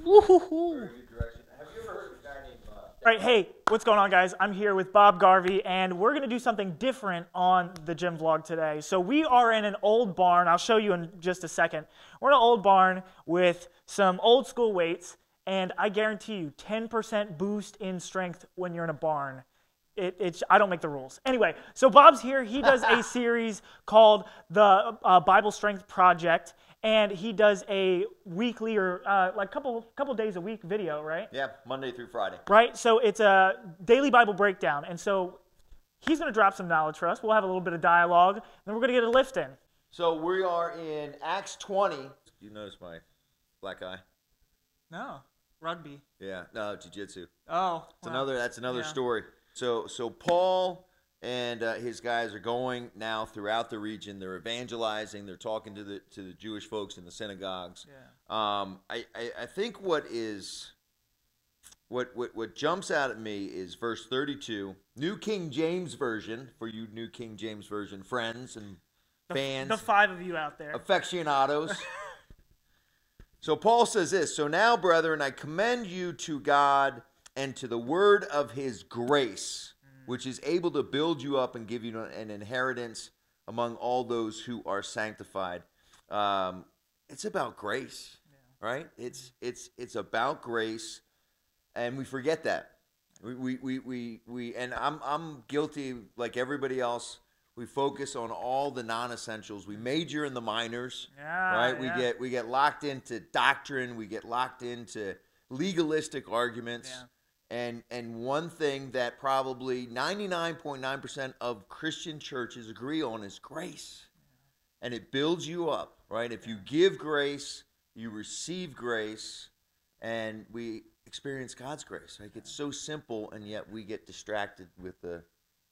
Woohoo! All right, hey, what's going on, guys? I'm here with Bob Garvey, and we're going to do something different on the gym vlog today. So we are in an old barn. I'll show you in just a second. We're in an old barn with some old school weights, and I guarantee you 10% boost in strength when you're in a barn. I don't make the rules. Anyway, so Bob's here. He does a series called the Bible Strength Project, and he does a weekly or like couple days a week video, right? Yeah, Monday through Friday. Right. So it's a daily Bible breakdown, and so he's going to drop some knowledge for us. We'll have a little bit of dialogue, and then we're going to get a lift in. So we are in Acts 20. You notice my black eye? No, rugby. Yeah, no, jiu-jitsu. Oh, That's another story. So Paul and his guys are going now throughout the region. They're evangelizing. They're talking to the Jewish folks in the synagogues. Yeah. I think what jumps out at me is verse 32, New King James Version, for you New King James Version friends and fans. The 5 of you out there. Aficionados. So Paul says this, so now, brethren, I commend you to God and to the word of his grace, which is able to build you up and give you an inheritance among all those who are sanctified. It's about grace, right? It's about grace, and we forget that. And I'm guilty like everybody else. We focus on all the non-essentials. We major in the minors, right? Yeah. We get locked into doctrine. We get locked into legalistic arguments. Yeah. And one thing that probably 99.9% of Christian churches agree on is grace. And it builds you up, right? If you give grace, you receive grace, and we experience God's grace. Like, it's so simple, and yet we get distracted with the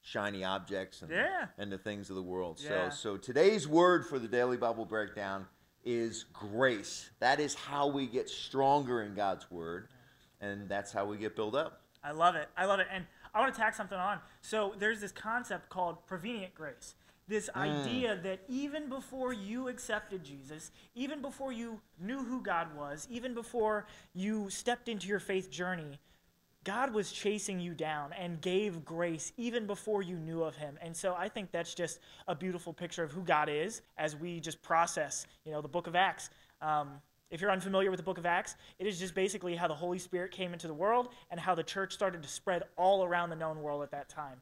shiny objects and the things of the world. Yeah. So today's word for the Daily Bible Breakdown is grace. That is how we get stronger in God's word. And that's how we get built up. I love it. I love it. And I want to tack something on. So there's this concept called prevenient grace. This idea that even before you accepted Jesus, even before you knew who God was, even before you stepped into your faith journey, God was chasing you down and gave grace even before you knew of him. And so I think that's just a beautiful picture of who God is as we just process, the book of Acts. If you're unfamiliar with the book of Acts, it is just basically how the Holy Spirit came into the world and how the church started to spread all around the known world at that time.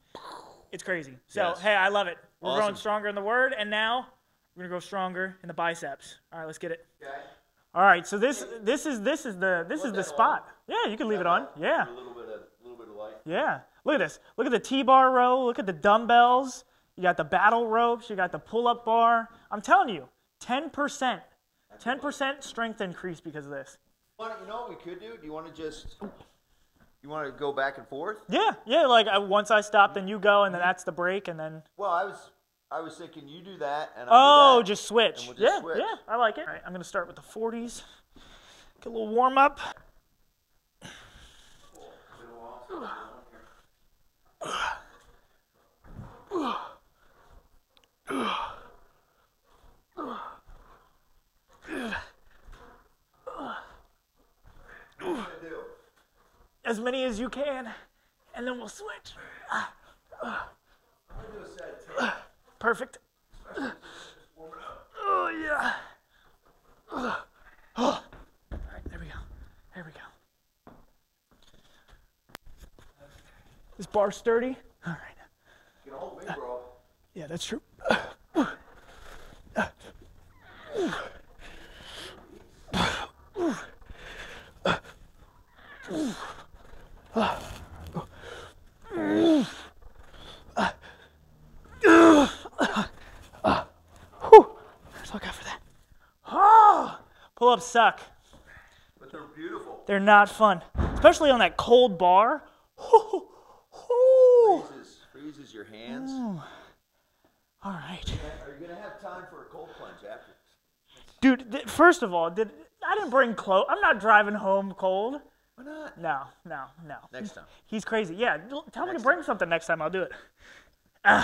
It's crazy. So, Hey, I love it. We're growing stronger in the word, and now we're going to grow stronger in the biceps. All right, let's get it. Okay. All right, so this is the spot. Yeah, you can leave it on. Yeah. A little bit of light. Yeah. Look at this. Look at the T-bar row. Look at the dumbbells. You got the battle ropes. You got the pull-up bar. I'm telling you, 10%. 10% strength increase because of this. You know what we could do? Do you want to go back and forth? Yeah. Like once I stop, then you go, and then that's the break, and then. Well, I was thinking you do that, and I'll do that. Just switch. And we'll just switch. Yeah, I like it. All right, I'm gonna start with the 40s. Get a little warm up. As many as you can, and then we'll switch. Perfect. Oh, yeah. All right, there we go. This bar sturdy? All right. You can hold me, bro. Yeah, that's true. Look out for that. Pull-ups suck. But they're beautiful. They're not fun, especially on that cold bar. Freezes your hands. All right. Are you gonna have time for a cold plunge after this? Dude, first of all, I didn't bring clothes. I'm not driving home cold. Why not? No. Next time. He's crazy. Yeah, tell me to bring something next time. I'll do it. All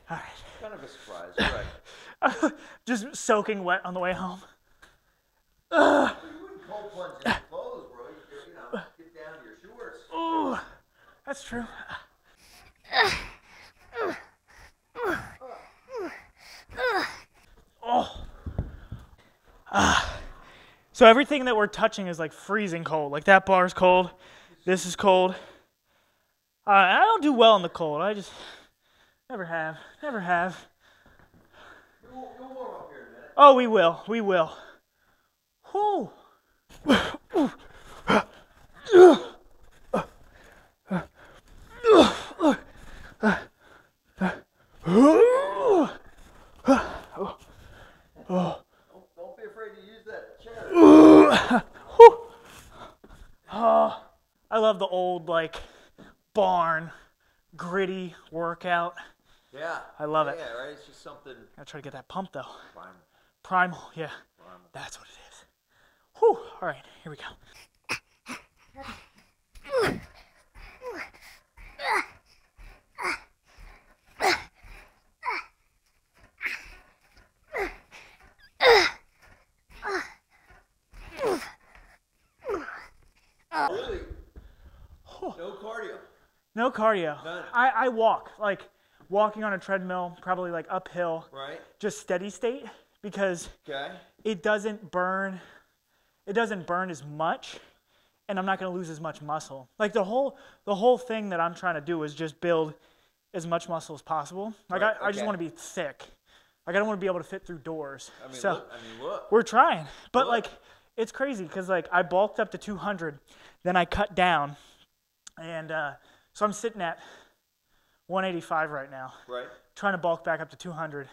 right. Kind of a surprise, right? Just soaking wet on the way home. You wouldn't cold plunge in clothes. true. Oh. So everything that we're touching is like freezing cold. Like that bar is cold. This is cold. I don't do well in the cold. I just never have. Never have. You'll warm up here in a minute. Oh, we will. We will. Whew. Don't be afraid to use that chair. Oh, I love the old, like, barn, gritty workout. Yeah. I love it. Yeah, right? It's just something. Gotta try to get that pump, though. Primal. Primal, yeah. Primal. That's what it is. Whew. All right, here we go. Really? No cardio. No cardio. None. I walk, like walking on a treadmill, probably like uphill, Right? just steady state, because Okay. it doesn't burn as much, and I'm not going to lose as much muscle. Like the whole thing that I'm trying to do is just build as much muscle as possible. Like Right, I just okay. want to be thick. Like I don't want to be able to fit through doors. I mean, So look. we're trying, but Look. like it's crazy because like I bulked up to 200, then I cut down, and so I'm sitting at 185 right now. Right. Trying to bulk back up to 200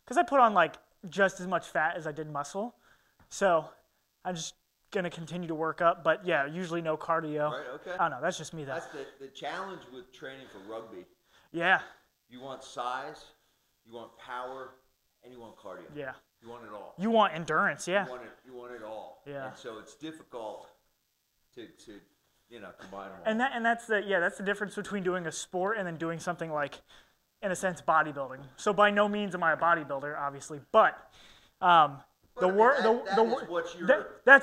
because I put on like just as much fat as I did muscle. So I'm just going to continue to work up. But yeah, usually no cardio. Right, okay. I don't know. That's just me though. That's the challenge with training for rugby. Yeah. You want size, you want power, and you want cardio. Yeah. You want it all. You want endurance. Yeah. You want it all. Yeah. And so it's difficult to combine them all. And that's the difference between doing a sport and then doing something like, in a sense, bodybuilding. So by no means am I a bodybuilder, obviously, but that's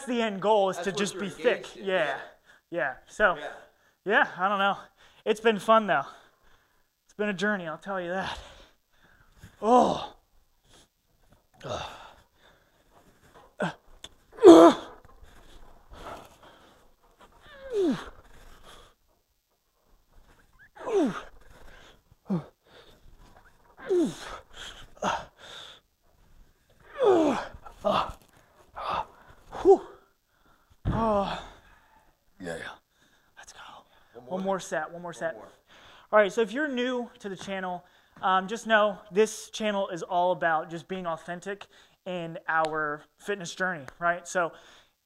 the end goal is to what just you're be thick. engaged in, Yeah. Yeah. So Yeah. yeah, I don't know. It's been fun though. It's been a journey, I'll tell you that. Oh. Whew. Oh. Yeah. Let's go. One more set. More. All right, so if you're new to the channel, just know this channel is all about just being authentic in our fitness journey, right? So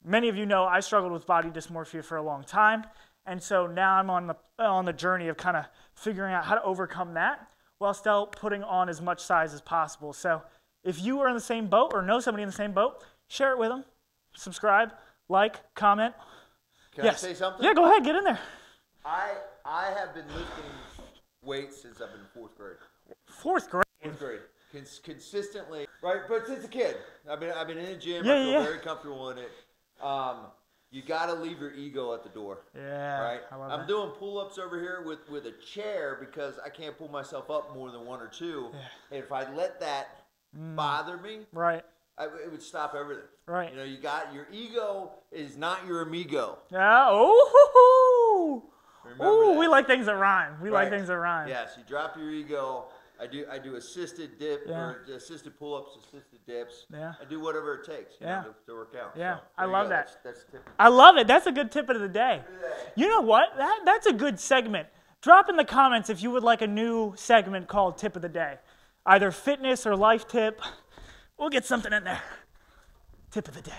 many of you know I struggled with body dysmorphia for a long time, and so now I'm on the journey of kind of figuring out how to overcome that while still putting on as much size as possible. So if you are in the same boat or know somebody in the same boat, share it with them, subscribe, like, comment. Can I say something? Yeah, go ahead, get in there. I have been lifting weights since I've been in 4th grade. 4th grade. 4th grade. Consistently, right? But since a kid, I've been in the gym. Yeah, I feel yeah. very comfortable in it. You got to leave your ego at the door. Yeah, Right. I love I'm that. doing pull-ups over here with a chair because I can't pull myself up more than 1 or 2. Yeah. And if I let that bother me, Right, it would stop everything. right. You know, you got your ego is not your amigo. Yeah, oh, Remember that. we like things that rhyme. We like Right. things that rhyme. Yes, you drop your ego. I do assisted dip Yeah. or assisted pull-ups, assisted dips. Yeah. I do whatever it takes Yeah. to work out. Yeah, So, I there you love go. that. That's the tip. I love it. That's a good tip of the day. You know what? That's a good segment. Drop in the comments if you would like a new segment called Tip of the Day. Either fitness or life tip. We'll get something in there. Tip of the day.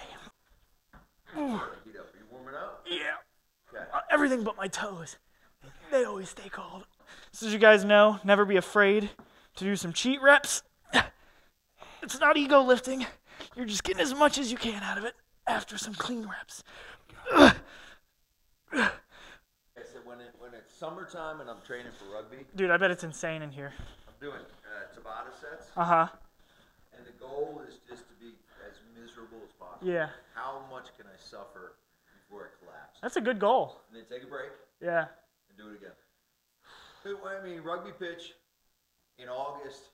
Heat up. Are you warming up? Yeah. Okay. Everything but my toes. They always stay cold. So as you guys know, never be afraid to do some cheat reps. It's not ego lifting. You're just getting as much as you can out of it after some clean reps. I said when it's summertime and I'm training for rugby, Dude, I bet it's insane in here. I'm doing Tabata sets, Uh-huh. and the goal is just to be as miserable as possible. Yeah. How much can I suffer before I collapse? That's a good goal. And then take a break Yeah. and do it again. I mean, rugby pitch in August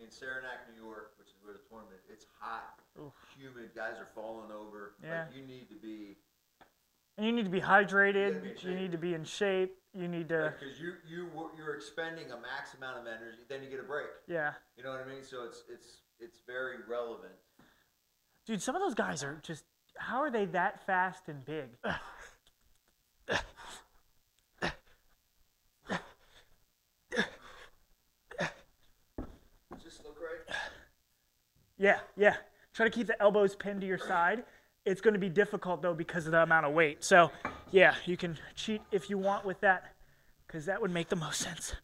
in Saranac, New York, which is where the tournament. It's hot, humid. Guys are falling over. Yeah. Like, you need to be. And you need to be hydrated. You need to be in shape. You need to. Because you're expending a max amount of energy, then you get a break. Yeah. You know what I mean? So it's very relevant. Dude, some of those guys are just. How are they that fast and big? Just look right. Yeah. Try to keep the elbows pinned to your side. It's going to be difficult, though, because of the amount of weight. So, yeah, you can cheat if you want with that, because that would make the most sense.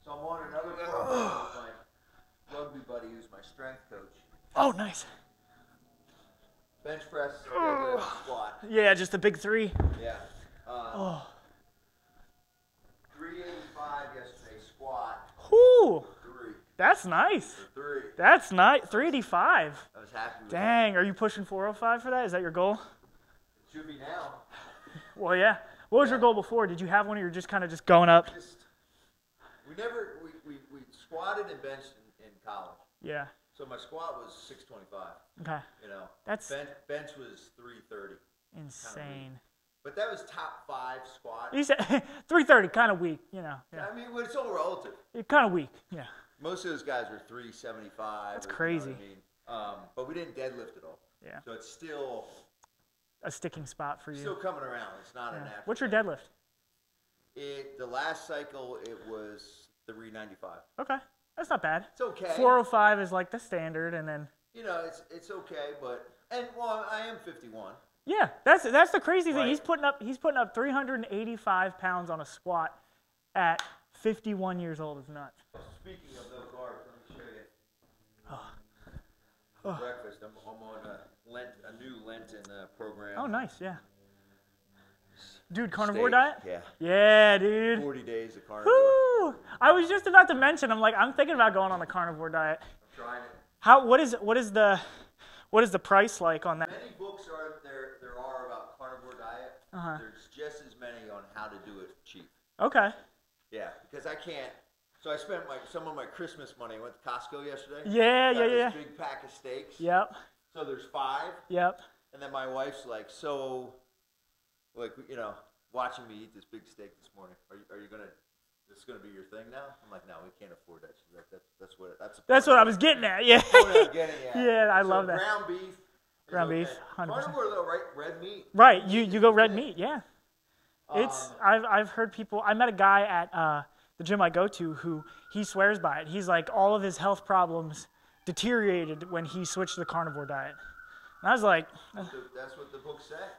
So I'm on another program with my rugby buddy who's my strength coach. Oh, nice. Bench press, squat. Yeah, just a big 3. Yeah. 385 yesterday, squat. Whoo! 3. That's nice. 3. That's nice. 385. I was happy with Dang, are you pushing 405 for that? Is that your goal? It should be now. Well, yeah. What was your goal before? Did you have one, or you're just kind of just going up? We squatted and benched in college. Yeah. So my squat was 625. Okay. You know. That's bench was 330. insane. But that was top 5 squat. You said 330, kind of weak, you know. Yeah. I mean, it's all relative. It's kind of weak, yeah. Most of those guys were 375. That's crazy. You know what I mean? But we didn't deadlift at all. Yeah. So it's still a sticking spot for you. Still coming around. It's not a natural. What's your deadlift? The last cycle it was 395. Okay, that's not bad. It's okay. 405 is like the standard, and then. You know, it's okay, but I am 51. Yeah, that's the crazy thing. Right. He's putting up 385 pounds on a squat at 51 years old. Is nuts. Speaking of those bars, let me show you. Oh. Breakfast. I'm on a new Lenten program. Oh, nice. Yeah. Dude, carnivore Steak, diet? Yeah. Yeah, dude. 40 days of carnivore. Woo! I was just about to mention. I'm thinking about going on the carnivore diet. I'm trying it. What is the price like on that? Many books there are about carnivore diet. There's just as many on how to do it cheap. Okay. Yeah, because I can't. So I spent some of my Christmas money. I went to Costco yesterday. Yeah. This big pack of steaks. Yep. So there's 5. Yep. And then my wife's like, watching me eat this big steak this morning. Are you gonna? This is gonna be your thing now? I'm like, no, we can't afford that. She's like, that's what I was getting at. Yeah. what I'm getting at. Yeah, I love that. Ground beef. Ground beef, 100%. Carnivore though, right? Red meat. Right. You go red meat. Yeah. I've heard people. I met a guy at the gym I go to who he swears by it. He's like, all of his health problems deteriorated when he switched to the carnivore diet. And I was like, that's what the book said.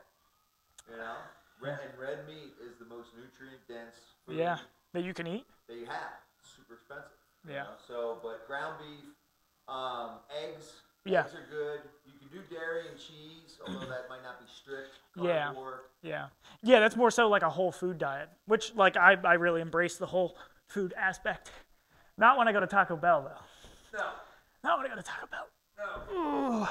You know, red meat is the most nutrient dense food. Yeah, that you can eat. That you have. It's super expensive. Yeah. You know? So, but ground beef, eggs. Yeah. Eggs are good. You can do dairy and cheese, although that might not be strict. Yeah. Carnivore. Yeah, that's more so like a whole food diet, which like I really embrace the whole food aspect. Not when I go to Taco Bell though. No. Not when I go to Taco Bell. No.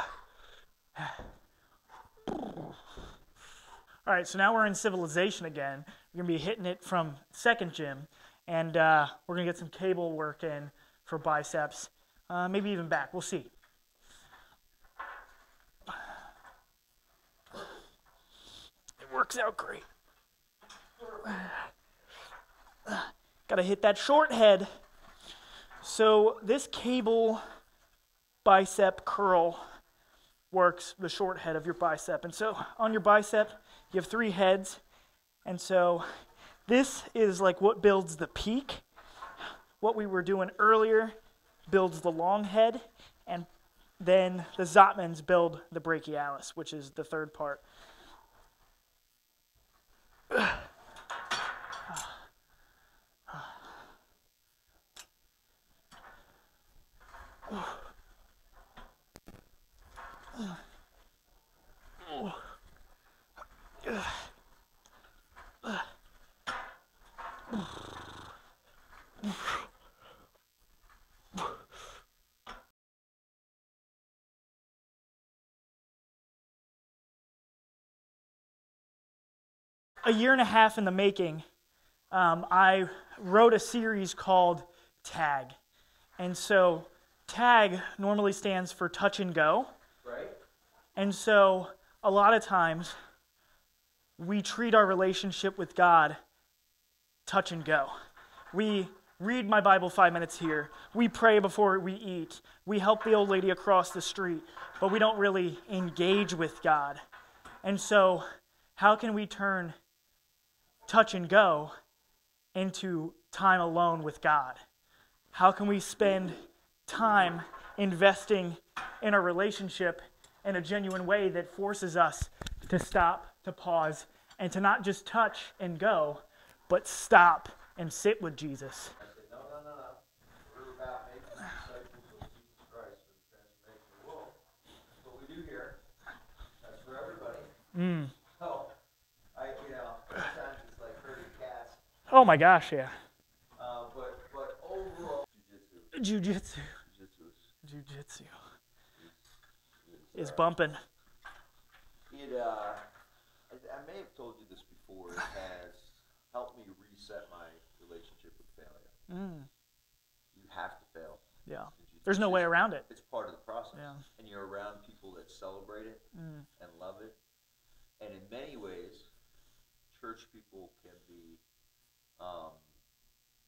All right, so now we're in civilization again. We're gonna be hitting it from second gym, and we're gonna get some cable work in for biceps, maybe even back. We'll see. It works out great. Gotta hit that short head. So this cable bicep curl works the short head of your bicep. And so on your bicep, you have 3 heads. And so this is like what builds the peak. What we were doing earlier builds the long head. And then the Zotmans build the brachialis, which is the third part. a year and a half in the making, I wrote a series called TAG. And so TAG normally stands for touch and go. Right. And so a lot of times we treat our relationship with God touch and go. We read my Bible 5 minutes here. We pray before we eat. We help the old lady across the street, but we don't really engage with God. And so how can we turn touch and go into time alone with God? How can we spend time investing in a relationship in a genuine way that forces us to stop, to pause, and to not just touch and go, but stop and sit with Jesus? I said, no. We're about making disciples of Jesus Christ for the transformation of the world. That's what we do here. That's for everybody. Oh, sometimes it's like herding cats. Oh my gosh, yeah. But overall, jiu-jitsu is bumping. I may have told you this before. It has helped me reset my relationship with failure. You have to fail. Yeah. There's no way around it. It's part of the process. Yeah. And you're around people that celebrate it and love it. And in many ways, church people can be,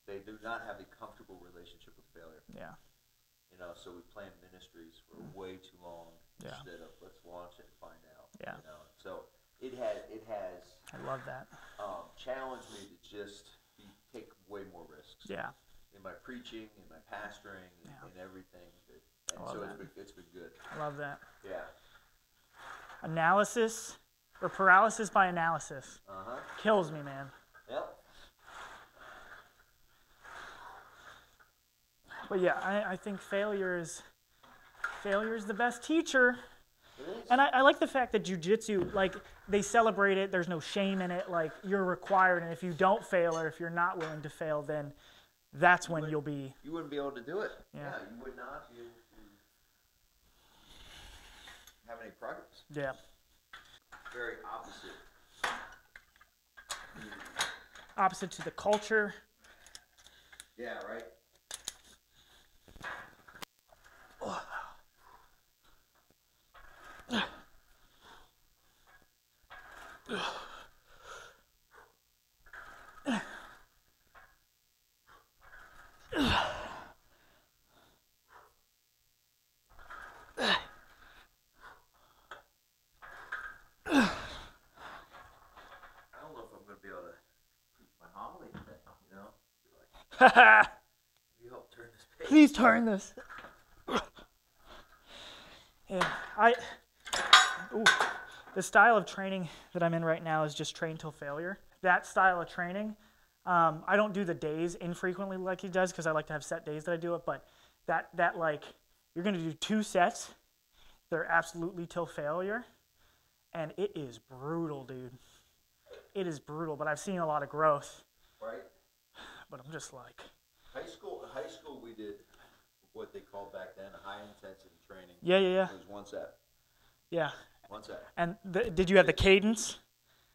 they do not have a comfortable relationship with failure. Yeah. So we plan ministries for way too long instead of let's launch it and find out. Yeah. So it has. I love that. Challenged me to just take way more risks. Yeah. In my preaching, in my pastoring, in everything. It's been good. I love that. Yeah. Analysis or paralysis by analysis kills me, man. Yep. But yeah, I think failure is the best teacher. And I like the fact that jiu-jitsu, like, they celebrate it. There's no shame in it. Like, you're required, and if you don't fail or if you're not willing to fail, then that's when you'll be... You wouldn't be able to do it. Yeah. You would not be able to have any progress. Yeah. Very opposite. Opposite to the culture. Yeah, right? You help turn this page. Please turn this. Yeah, the style of training that I'm in right now is just train till failure. That style of training, I don't do the days infrequently like he does because I like to have set days that I do it. But that like you're gonna do 2 sets, they're absolutely till failure, and it is brutal, dude. It is brutal, but I've seen a lot of growth. Right. But I'm just like... High school we did what they called back then a high-intensity training. Yeah. It was 1 set. Yeah. 1 set. And did you have the cadence?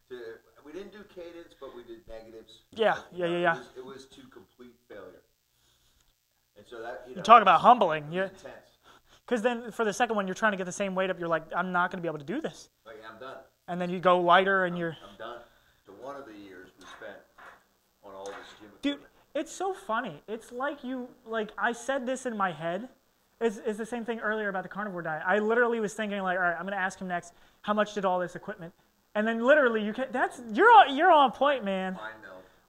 We didn't do cadence, but we did negatives. Yeah. It was to complete failure. And so that... You talk about humbling. Yeah. Intense. Because then for the second one, you're trying to get the same weight up. You're like, I'm not going to be able to do this. Like, I'm done. And then you go lighter and I'm done. So one of the years we spent on all this gym equipment. Dude, it's so funny. It's like I said this in my head. It's the same thing earlier about the carnivore diet. I literally was thinking like, all right, I'm going to ask him next, how much did all this equipment? And then literally you're on point, man.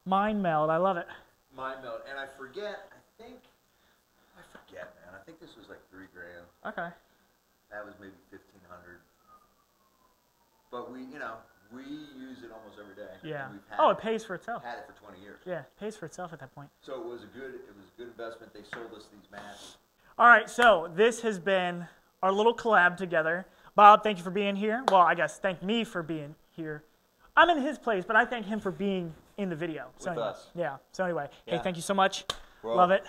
Mind meld. I love it. Mind meld. And I forget, man. I think this was like $3,000. Okay. That was maybe $1,500. But we use it almost every day. Yeah. It pays for itself. Had it for 20 years. Yeah, it pays for itself at that point. So it was a good investment. They sold us these mats. All right, so this has been our little collab together. Bob, thank you for being here. Well, I guess thank me for being here. I'm in his place, but I thank him for being in the video. With us. Yeah. So anyway, yeah. Hey, thank you so much. Well, love it.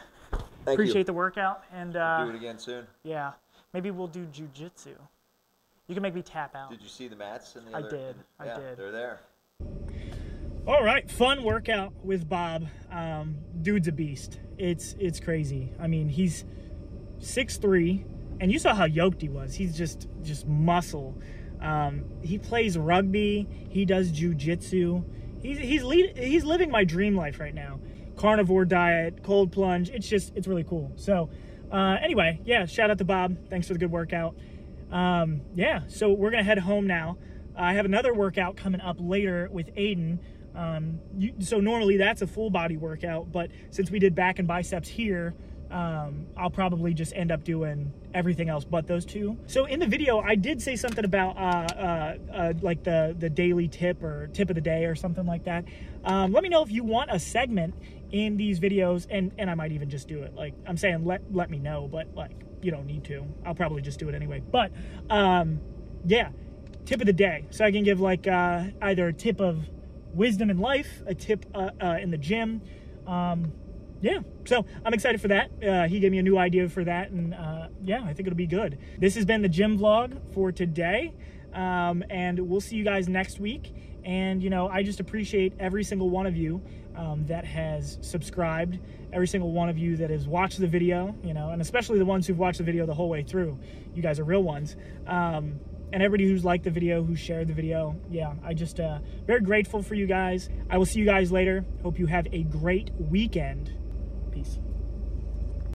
Appreciate you. The workout. And we'll do it again soon. Yeah. Maybe we'll do jiu-jitsu. You can make me tap out. Did you see the mats in the I did. They're there. All right, fun workout with Bob. Dude's a beast. It's crazy. I mean, he's 6'3", and you saw how yoked he was. He's just muscle. He plays rugby. He does jiu-jitsu. He's living my dream life right now. Carnivore diet, cold plunge. It's really cool. So anyway, yeah, shout out to Bob. Thanks for the good workout. Yeah, so we're gonna head home now. I have another workout coming up later with Aiden. So normally that's a full body workout, but since we did back and biceps here, I'll probably just end up doing everything else but those two. So in the video, I did say something about like the daily tip or tip of the day or something like that. Let me know if you want a segment in these videos, and I might even just do it. Like, I'm saying let me know, but like, you don't need to. I'll probably just do it anyway. But yeah, tip of the day. So I can give like either a tip of wisdom in life, a tip in the gym. Yeah, so I'm excited for that. He gave me a new idea for that, and yeah, I think it'll be good. This has been the gym vlog for today, and we'll see you guys next week. And, you know, I just appreciate every single one of you that has subscribed, every single one of you that has watched the video, you know, and especially the ones who've watched the video the whole way through. You guys are real ones. And everybody who's liked the video, who shared the video. Yeah, I just very grateful for you guys. I will see you guys later. Hope you have a great weekend.